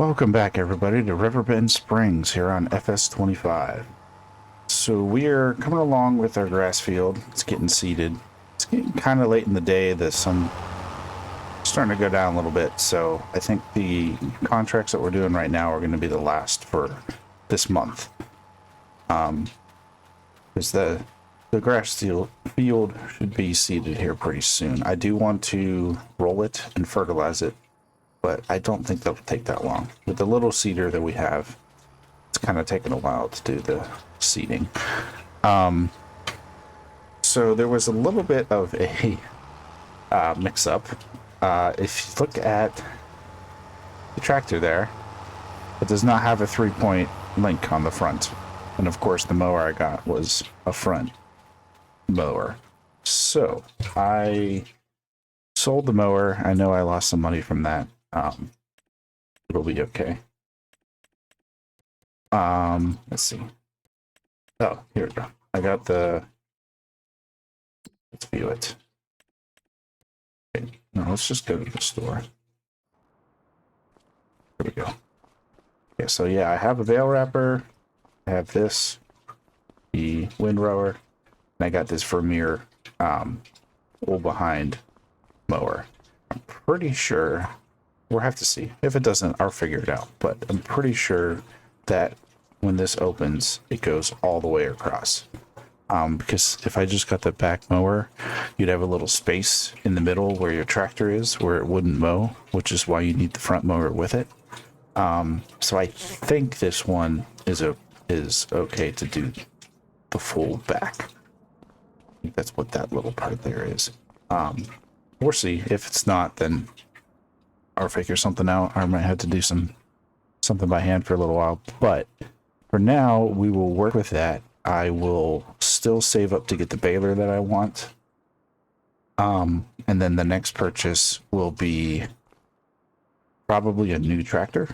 Welcome back, everybody, to Riverbend Springs here on FS25. So we're coming along with our grass field. It's getting seeded. It's getting kind of late in the day. The sun starting to go down a little bit. So I think the contracts that we're doing right now are going to be the last for this month. Because the grass field should be seeded here pretty soon. I do want to roll it and fertilize it, but I don't think that'll take that long. With the little seeder that we have, it's kind of taken a while to do the seeding. So there was a little bit of a mix-up. If you look at the tractor there, it does not have a 3-point link on the front. And of course, the mower I got was a front mower. So I sold the mower. I know I lost some money from that. It'll be okay. Let's see. Oh, here we go. I got the, let's view it. Okay. No, let's just go to the store. Here we go. Okay, so yeah, I have a bale wrapper. I have this, the windrower, and I got this Vermeer pull behind mower. I'm pretty sure we'll have to see. If it doesn't, I'll figure it out. But I'm pretty sure that when this opens, it goes all the way across. Because if I just got the back mower, you'd have a little space in the middle where your tractor is, where it wouldn't mow, which is why you need the front mower with it. So I think this one is okay to do the full back. I think that's what that little part there is. We'll see. If it's not, then I'll figure something out. I might have to do something by hand for a little while. But for now, we will work with that. I will still save up to get the baler that I want. And then the next purchase will be probably a new tractor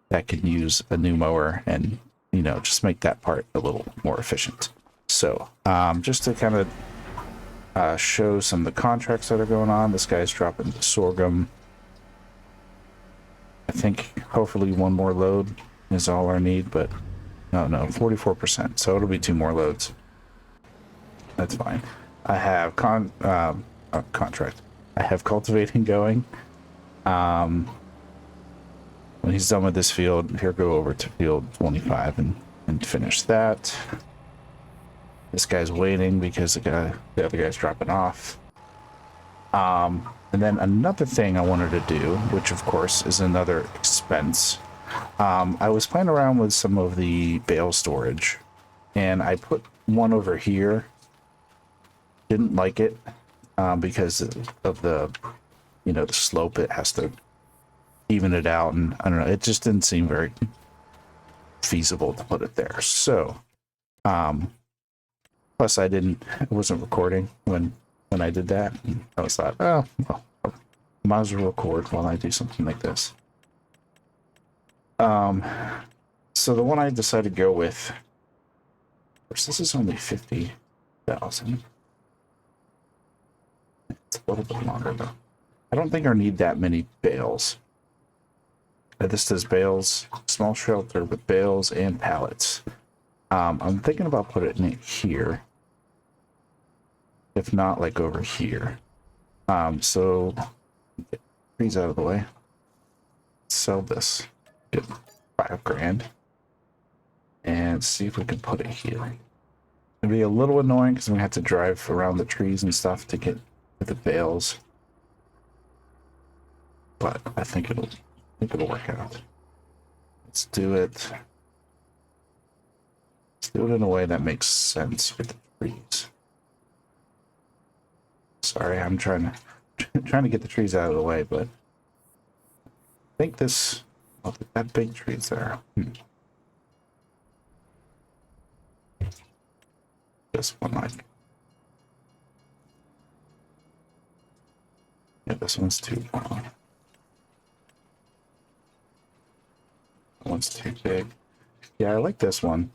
that can use a new mower and, you know, just make that part a little more efficient. So just to kind of show some of the contracts that are going on, this guy's dropping the sorghum. I think hopefully one more load is all I need, but no, 44%. So it'll be 2 more loads. That's fine. I have contract. I have cultivating going. When he's done with this field, he'll go over to field 25 and finish that. This guy's waiting because the other guy's dropping off. And then another thing I wanted to do, which of course is another expense. I was playing around with some of the bale storage, and I put one over here. Didn't like it because of the, you know, the slope. It has to even it out, and I don't know. It just didn't seem very feasible to put it there. So, plus I wasn't recording when I did that. I was thought, oh, well, might as well record while I do something like this. So the one I decided to go with, of course, this is only 50,000. It's a little bit longer though. I don't think I need that many bales. This does bales, small shelter with bales and pallets. I'm thinking about putting it here. If not, like over here. So get trees out of the way. Sell this. Get $5,000. And see if we can put it here. It'll be a little annoying because we have to drive around the trees and stuff to get to the bales. But I think it'll work out. Let's do it. Let's do it in a way that makes sense with the trees. Sorry, I'm trying to get the trees out of the way, but I think this, oh, that big tree's there. This one, like, yeah, this one's too long. That one's too big. Yeah, I like this one.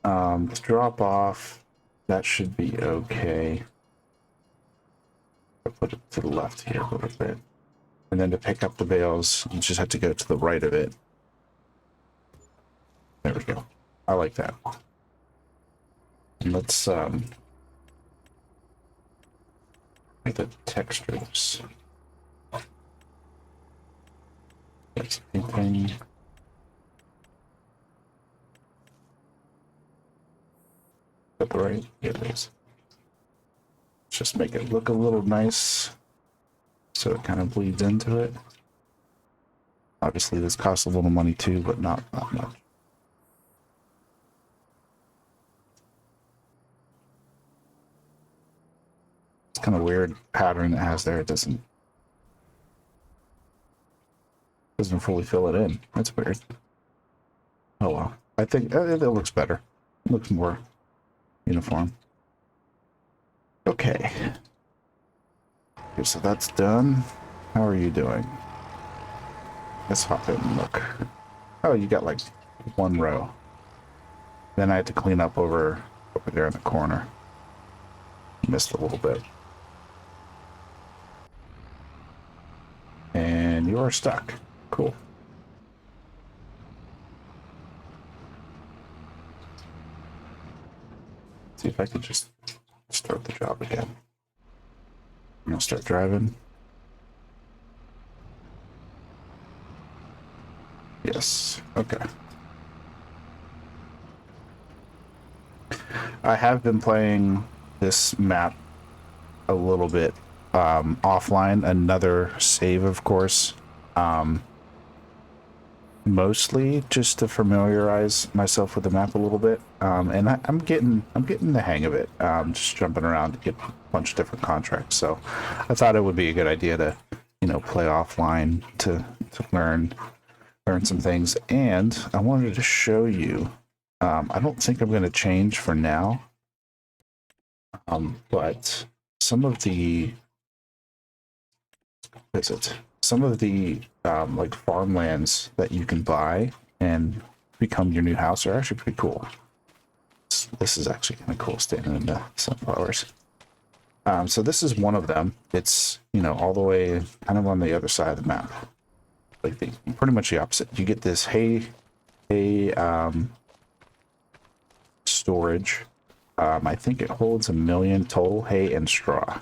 Drop off, that should be okay. I'll put it to the left here a little bit. And then to pick up the bales, you just have to go to the right of it. There we go. I like that. And let's make the textures. That's anything. Is that the right? Yeah, it is. Just make it look a little nice so it kind of bleeds into it. Obviously this costs a little money too, but not much. It's kind of weird pattern it has there. It doesn't fully fill it in. That's weird. Oh well. I think it looks better. It looks more uniform. Okay. Okay, so that's done. How are you doing? Let's hop in and look. Oh, you got like one row. Then I had to clean up over there in the corner. Missed a little bit. And you are stuck. Cool. See if I can just start the job again. I'm gonna start driving. Yes. Okay. I have been playing this map a little bit offline. Another save, of course. Mostly just to familiarize myself with the map a little bit. And I'm getting the hang of it. Just jumping around to get a bunch of different contracts. So I thought it would be a good idea to, play offline to learn some things. And I wanted to show you. I don't think I'm going to change for now. But some of the like farmlands that you can buy and become your new house are actually pretty cool. This is actually kind of cool, standing in the sunflowers. So this is one of them. It's, all the way kind of on the other side of the map. Like pretty much the opposite. You get this hay storage. I think it holds 1 million total hay and straw.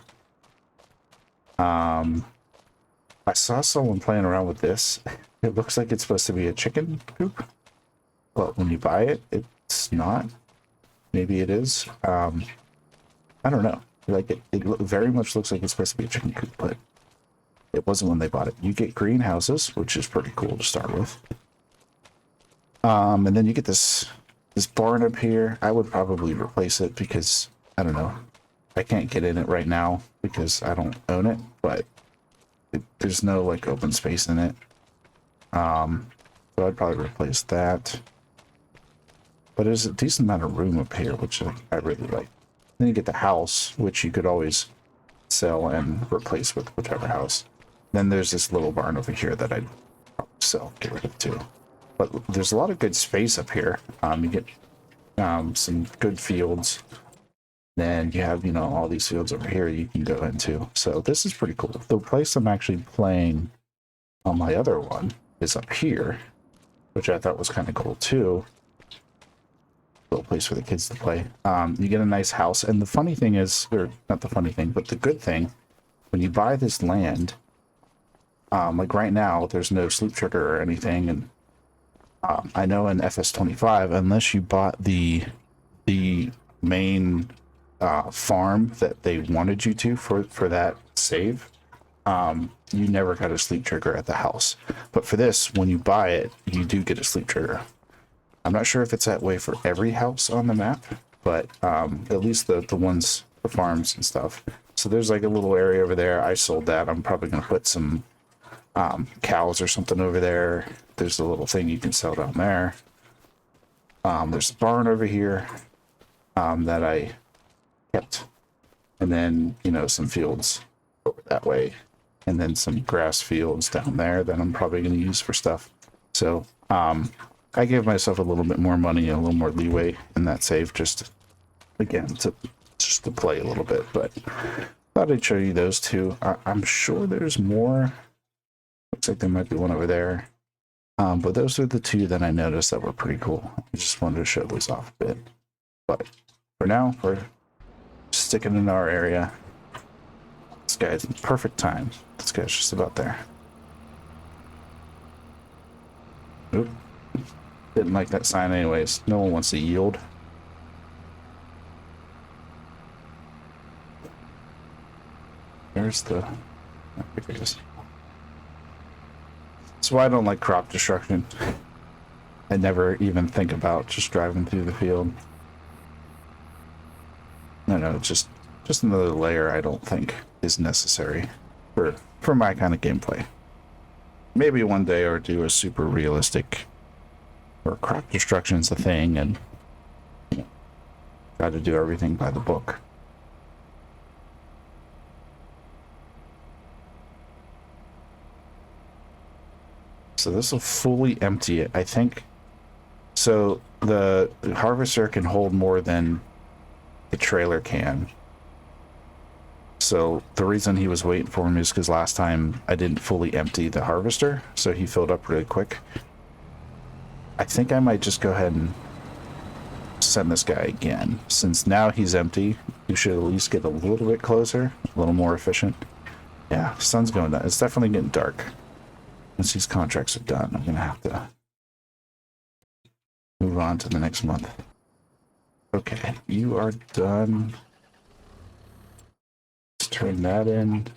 I saw someone playing around with this. It looks like it's supposed to be a chicken coop, but when you buy it, it's not. Maybe it is. I don't know. Like it very much looks like it's supposed to be a chicken coop, but it wasn't when they bought it. You get greenhouses, which is pretty cool to start with. And then you get this barn up here. I would probably replace it because I don't know. I can't get in it right now because I don't own it, but there's no like open space in it. So I'd probably replace that. But there's a decent amount of room up here, which I really like. Then you get the house, which you could always sell and replace with whichever house. Then there's this little barn over here that I'd probably sell, get rid of too. But there's a lot of good space up here. You get some good fields. Then you have, all these fields over here you can go into. So this is pretty cool. The place I'm actually playing on my other one is up here, which I thought was kind of cool too. Little place for the kids to play. You get a nice house. And the funny thing is, or not the funny thing, but the good thing, when you buy this land, like right now, there's no sleep trigger or anything. And I know in FS25, unless you bought the main farm that they wanted you to for that save, you never got a sleep trigger at the house. But for this, when you buy it, you do get a sleep trigger. I'm not sure if it's that way for every house on the map, but at least the ones, the farms and stuff. So there's like a little area over there. I sold that. I'm probably going to put some cows or something over there. There's a little thing you can sell down there. There's a barn over here that I kept. And then, some fields over that way. And then some grass fields down there that I'm probably going to use for stuff. So, I gave myself a little bit more money and a little more leeway in that save, just to play a little bit. But thought I'd show you those two. I'm sure there's more looks like there might be one over there. But those are the two that I noticed that were pretty cool. I just wanted to show those off a bit. But for now, we're sticking in our area. This guy's in perfect time. This guy's just about there. Oop. Didn't like that sign anyways. No one wants to yield. There's the... I think it is. That's why I don't like crop destruction. I never even think about just driving through the field. No, just another layer I don't think is necessary for my kind of gameplay. Maybe one day or do a super realistic or crop destruction's a thing and try to do everything by the book. So this will fully empty it, I think. So the harvester can hold more than the trailer can. So the reason he was waiting for me is because last time I didn't fully empty the harvester, so he filled up really quick. I think I might just go ahead and send this guy again. Since now he's empty, you should at least get a little bit closer, a little more efficient. Yeah, sun's going down. It's definitely getting dark. Once these contracts are done, I'm going to have to move on to the next month. Okay, you are done. Let's turn that in.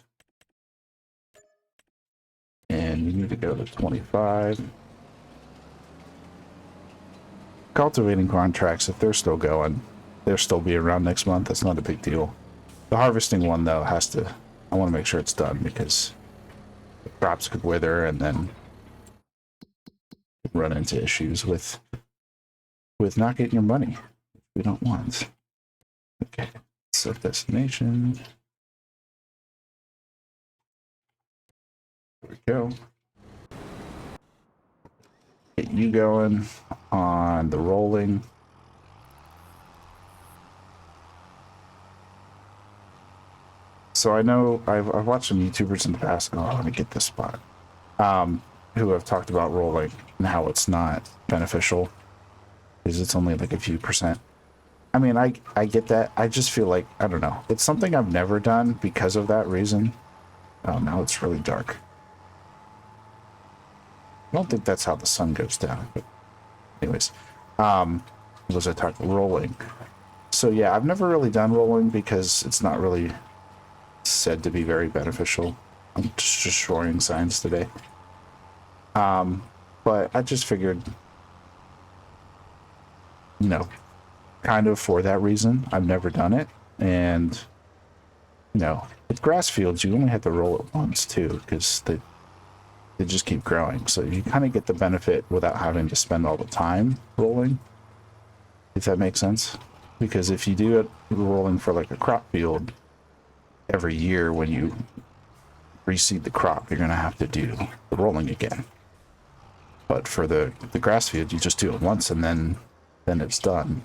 And you need to go to 25. Cultivating contracts, if they're still going, they'll still be around next month. That's not a big deal. The harvesting one, though, has to... I want to make sure it's done because the crops could wither and then run into issues with not getting your money. We don't want. Okay, set destination. There we go. Get you going on the rolling. So I know I've watched some YouTubers in the past. Oh, let me get this spot. Who have talked about rolling and how it's not beneficial because it's only like a few percent. I mean, I get that. I just feel like, I don't know. It's something I've never done because of that reason. Oh, now it's really dark. I don't think that's how the sun goes down. But anyways, was I talking rolling? So yeah, I've never really done rolling because it's not really said to be very beneficial. I'm just destroying signs today. But I just figured, you know, kind of for that reason, I've never done it. And, you know, with grass fields, you only have to roll it once too, because they just keep growing. So you kind of get the benefit without having to spend all the time rolling, if that makes sense. Because if you do it rolling for like a crop field, every year when you reseed the crop, you're going to have to do the rolling again. But for the grass field, you just do it once and then it's done.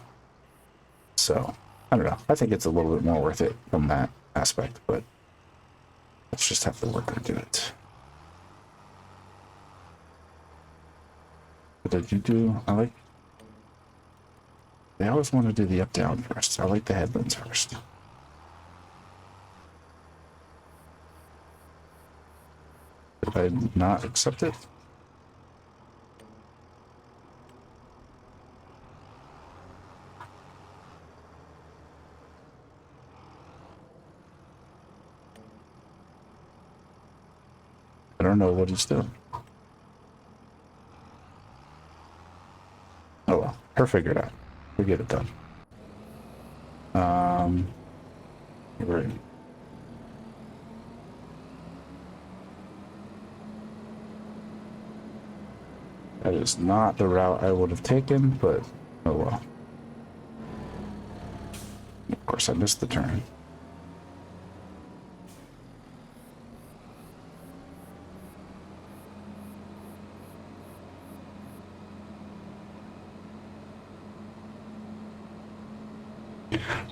So, I don't know. I think it's a little bit more worth it from that aspect, but let's just have to work into it. What did you do? They always want to do the up-down first. I like the headlands first. Did I not accept it? I don't know what he's doing. Oh well, her figure it out. We get it done. Right. That is not the route I would have taken, but oh well. Of course, I missed the turn.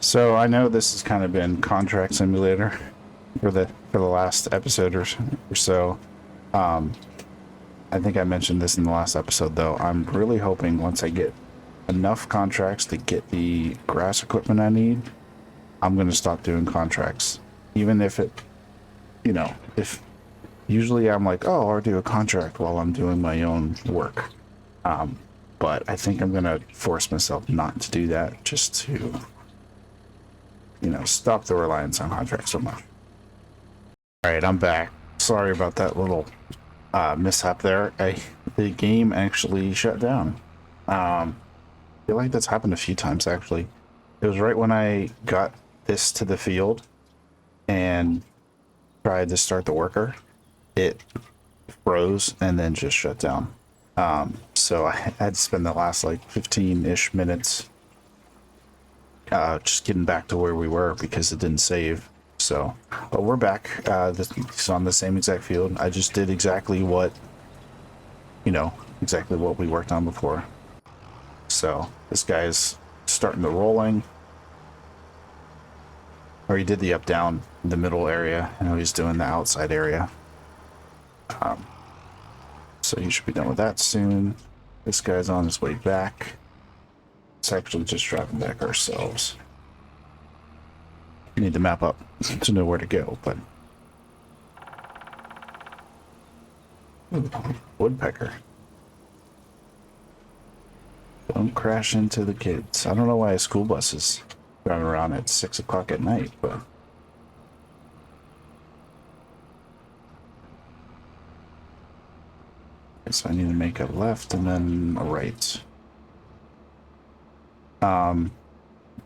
So I know this has kind of been contract simulator for the last episode or so. I think I mentioned this in the last episode, though. I'm really hoping once I get enough contracts to get the grass equipment I need, I'm going to stop doing contracts. Even if it, you know, if usually I'm like, oh, I'll do a contract while I'm doing my own work. But I think I'm going to force myself not to do that, just to, you know, stop the reliance on contracts so much. All right, I'm back. Sorry about that little mishap there. The game actually shut down. I feel like that's happened a few times, actually. It was right when I got this to the field and tried to start the worker. It froze and then just shut down. So I had to spend the last like 15-ish minutes just getting back to where we were because it didn't save. So, but we're back. It's on the same exact field. I just did exactly what, exactly what we worked on before. So this guy's starting the rolling. Or he did the up down in the middle area. I know he's doing the outside area. So he should be done with that soon. This guy's on his way back. It's actually just driving back ourselves. We need to map up to know where to go, but ooh, woodpecker. Don't crash into the kids. I don't know why a school bus is driving around at 6 o'clock at night, but okay, so I need to make a left and then a right.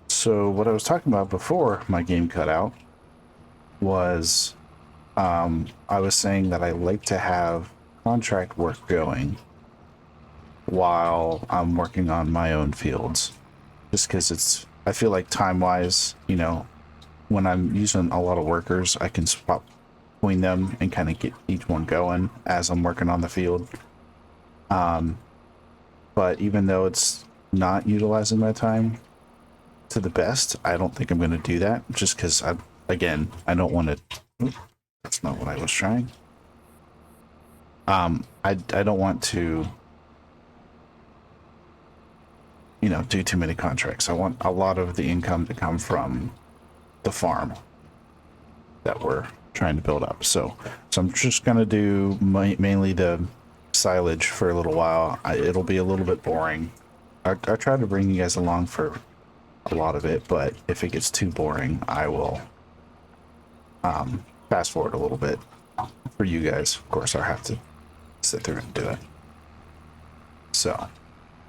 So what I was talking about before my game cut out was I was saying that I like to have contract work going while I'm working on my own fields, just because I feel like time-wise, when I'm using a lot of workers, I can swap between them and kind of get each one going as I'm working on the field. But even though it's not utilizing my time to the best, I don't think I'm going to do that, just because I don't want to. That's not what I was trying. I don't want to, do too many contracts. I want a lot of the income to come from the farm that we're trying to build up. So I'm just going to do mainly the silage for a little while. It'll be a little bit boring. I try to bring you guys along for a lot of it, but if it gets too boring, I will fast forward a little bit for you guys. Of course, I'll have to sit there and do it. So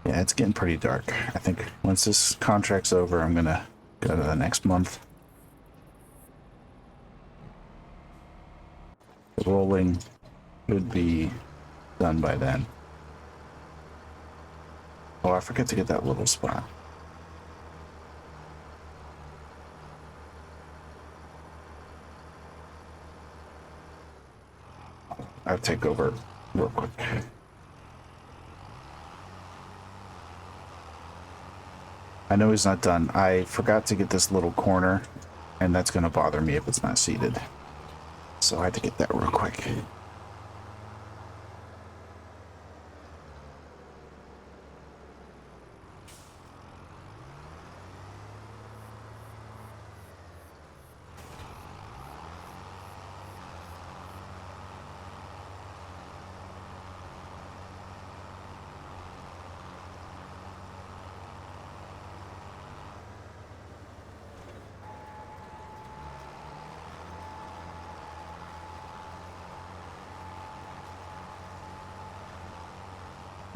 yeah, it's getting pretty dark. I think once this contract's over, I'm gonna go to the next month. The rolling should be done by then. Oh, I forget to get that little spot. I'll take over real quick. I know he's not done. I forgot to get this little corner, and that's going to bother me if it's not seated. So I had to get that real quick.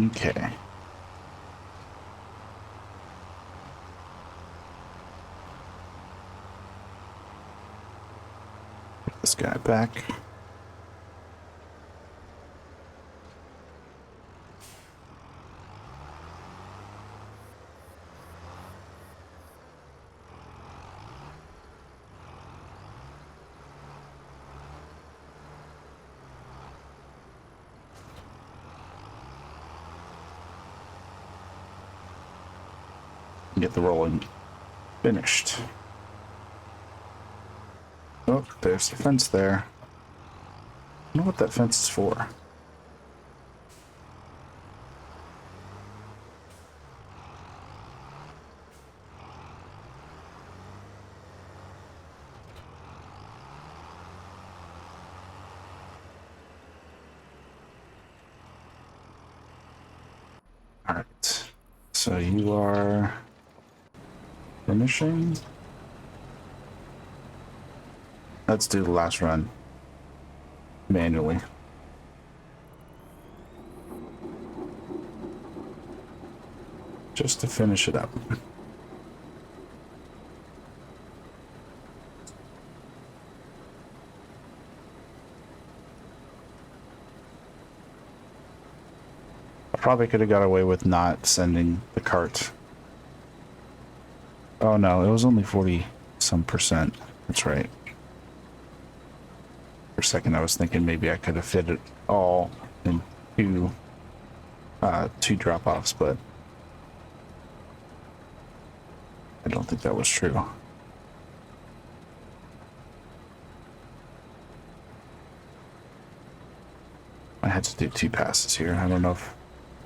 Okay. Put this guy back. Get the rolling finished. Oh, there's the fence there. I don't know what that fence is for. So you are finishing. Let's do the last run manually. Just to finish it up. I probably could have got away with not sending the cart. Oh no, it was only 40 some percent. That's right. For a second I was thinking maybe I could have fit it all in two drop-offs, but I don't think that was true. I had to do 2 passes here. I don't know if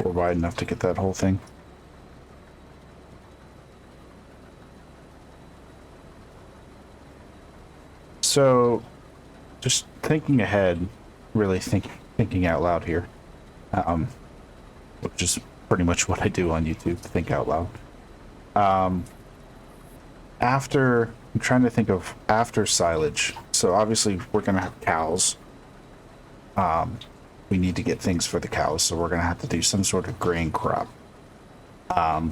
we're wide enough to get that whole thing. So, just thinking ahead, really thinking out loud here, which is pretty much what I do on YouTube, think out loud. I'm trying to think of after silage. So obviously we're going to have cows. We need to get things for the cows, so we're going to have to do some sort of grain crop. I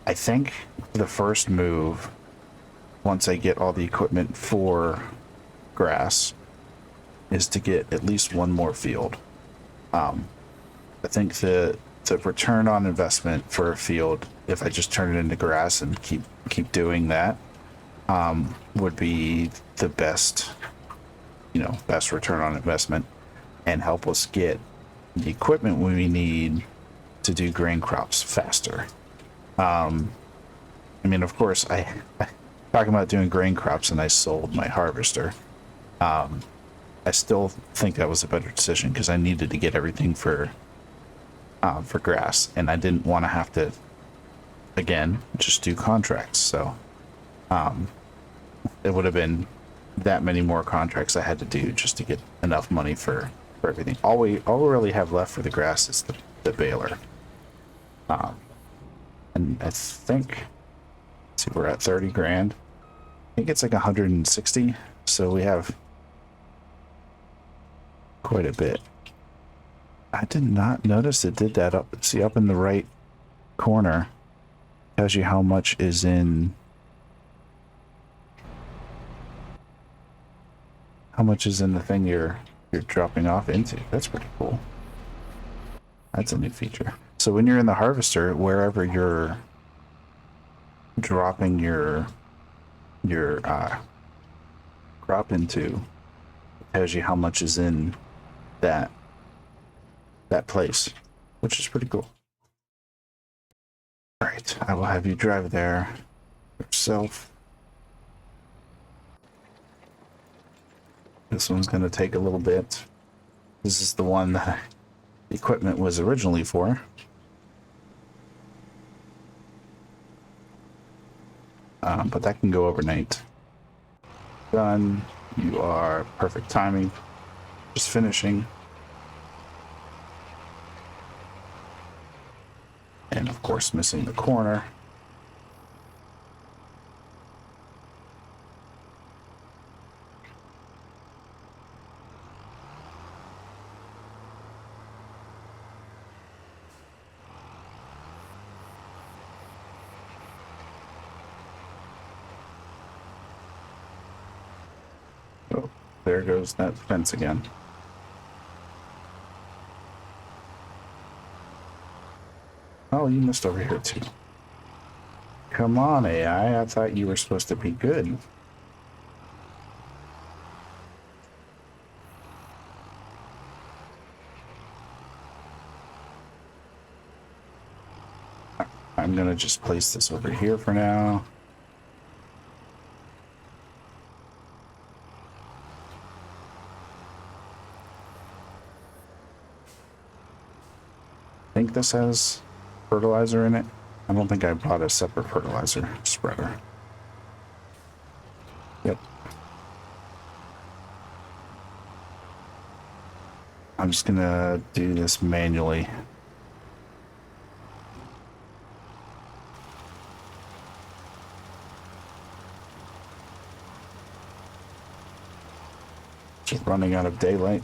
think the first move, once I get all the equipment for grass, is to get at least one more field. I think the return on investment for a field, if I just turn it into grass and keep doing that, would be the best return on investment, and help us get the equipment we need to do grain crops faster. I mean, of course, I talking about doing grain crops and I sold my harvester. I still think that was a better decision because I needed to get everything for grass, and I didn't want to have to, again, just do contracts. So it would have been that many more contracts I had to do just to get enough money for everything. All we really have left for the grass is the baler. And I think, let's see, we're at 30 grand. I think it's like 160. So we have quite a bit. I did not notice it did that up. See, up in the right corner, tells you how much is in the thing you're dropping off into. That's pretty cool. That's a new feature. So when you're in the harvester, wherever you're dropping your crop into, it tells you how much is in that place, which is pretty cool. All right, I will have you drive there yourself. This one's going to take a little bit. This is the one that the equipment was originally for. But that can go overnight. Done. You are perfect timing. Just finishing. And of course, missing the corner. Oh, there goes that fence again. Oh, you missed over here too. Come on, AI. I thought you were supposed to be good. I'm gonna just place this over here for now. I think this has fertilizer in it. I don't think I bought a separate fertilizer spreader. Yep. I'm just gonna do this manually. Just running out of daylight.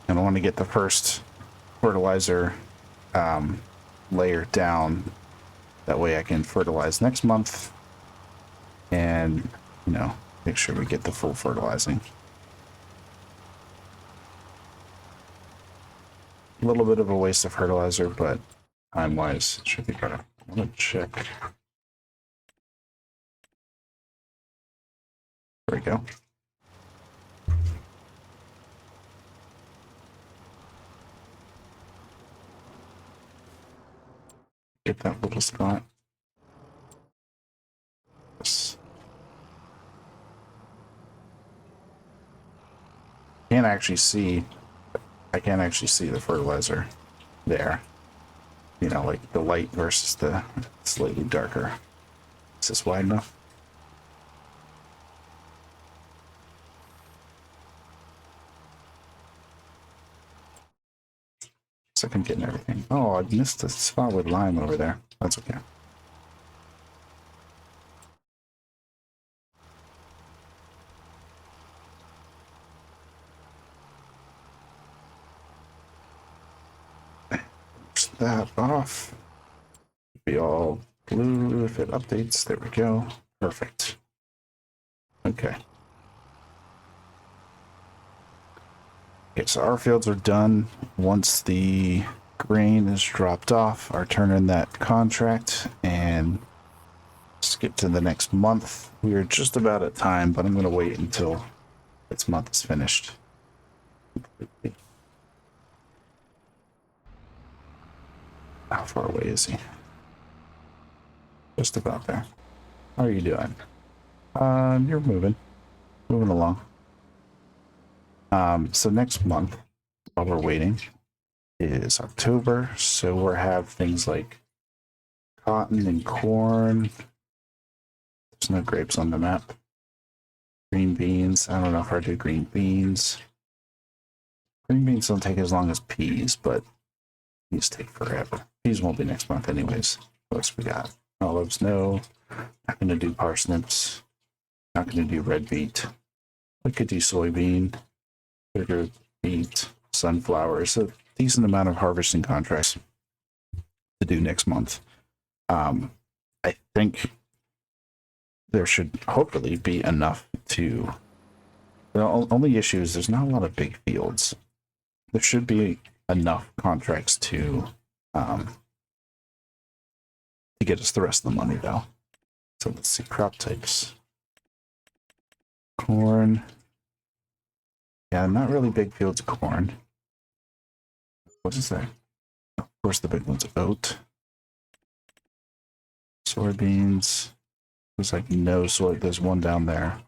And I want to get the first fertilizer layer down. That way I can fertilize next month and, you know, make sure we get the full fertilizing. A little bit of a waste of fertilizer, but time-wise, it should be better. I'm going to check. There we go. Get that little spot. Yes. Can't actually see. I can't actually see the fertilizer there. You know, like the light versus the slightly darker. Is this wide enough? So I'm getting everything. Oh, I missed the spot with lime over there. That's okay. That off. Be all blue if it updates. There we go. Perfect. Okay. Okay, so our fields are done. Once the grain is dropped off, I'll turn in that contract and skip to the next month. We are just about at time, but I'm going to wait until this month is finished. How far away is he? Just about there. How are you doing? You're moving along. So next month, while we're waiting, is October. So we'll have things like cotton and corn. There's no grapes on the map. Green beans. I don't know if I do green beans. Green beans don't take as long as peas, but peas take forever. Peas won't be next month anyways. What else we got? Olives, no. Not going to do parsnips. Not going to do red beet. We could do soybean. Sugar beet, sunflower. So a decent amount of harvesting contracts to do next month. I think there should hopefully be enough to. The only issue is there's not a lot of big fields. There should be enough contracts to get us the rest of the money though. So let's see crop types. Corn. Yeah, not really big fields of corn. What is that? Of course, the big one's oat. Soybeans. There's like no soy. There's one down there.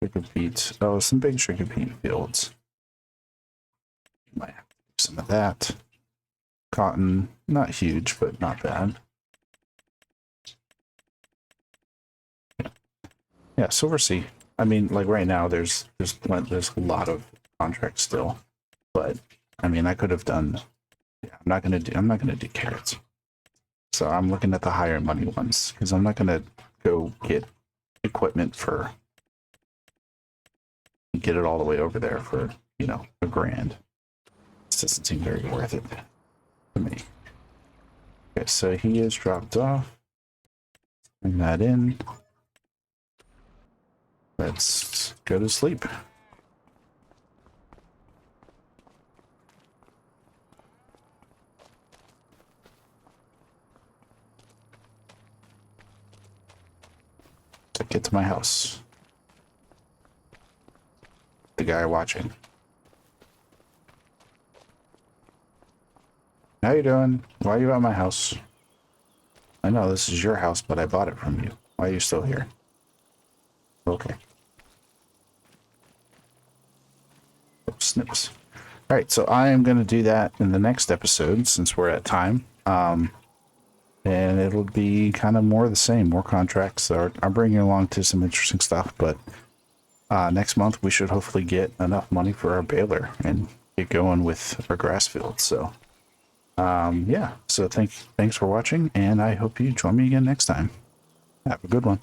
Sugar beet. Oh, some big sugar beet fields. Might have to do some of that. Cotton, not huge, but not bad. Yeah, Silver Sea. I mean, like right now, there's a lot of contracts still, but I mean, I could have done. Yeah, I'm not gonna do carrots. So I'm looking at the higher money ones because I'm not gonna go get equipment for get it all the way over there for $1,000. This doesn't seem very worth it to me. Okay, so he is dropped off. Bring that in. Let's go to sleep. To get to my house. The guy watching. How you doing? Why are you at my house? I know this is your house, but I bought it from you. Why are you still here? Okay. Snips. All right, so I am going to do that in the next episode since we're at time. And it'll be kind of more of the same, more contracts. So I'm bringing along to some interesting stuff, but next month we should hopefully get enough money for our baler and get going with our grass field. So Yeah, so thanks for watching, and I hope you join me again next time. Have a good one.